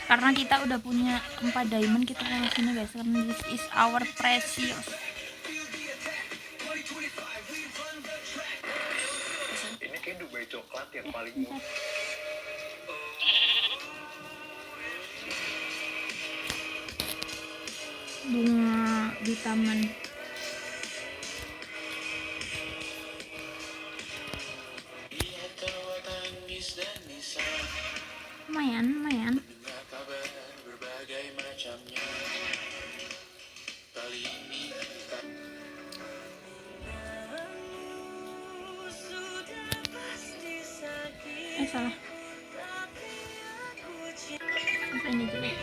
[SPEAKER 1] karena kita udah punya 4 diamond, kita taruh sini guys, karena this is our precious.
[SPEAKER 5] Ini kayak Dubai coklat yang paling
[SPEAKER 1] Bunga di taman. Lumayan. Salah. Apa ini jadi?